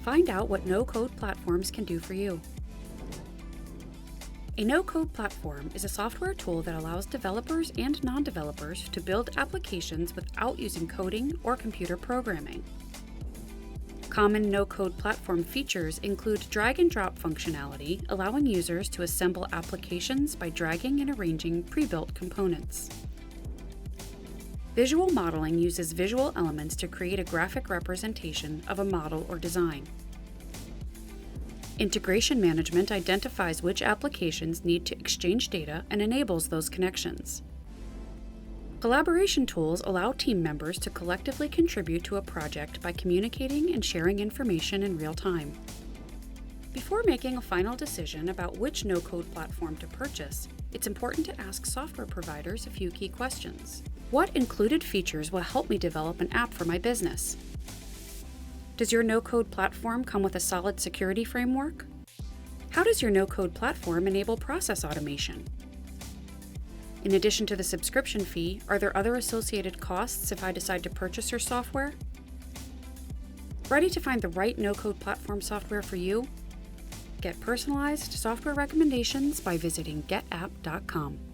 Find out what no-code platforms can do for you. A no-code platform is a software tool that allows developers and non-developers to build applications without using coding or computer programming. Common no-code platform features include drag-and-drop functionality, allowing users to assemble applications by dragging and arranging pre-built components. Visual modeling uses visual elements to create a graphic representation of a model or design. Integration management identifies which applications need to exchange data and enables those connections. Collaboration tools allow team members to collectively contribute to a project by communicating and sharing information in real time. Before making a final decision about which no-code platform to purchase, it's important to ask software providers a few key questions. What included features will help me develop an app for my business? Does your no-code platform come with a solid security framework? How does your no-code platform enable process automation? In addition to the subscription fee, are there other associated costs if I decide to purchase your software? Ready to find the right no-code platform software for you? Get personalized software recommendations by visiting GetApp.com.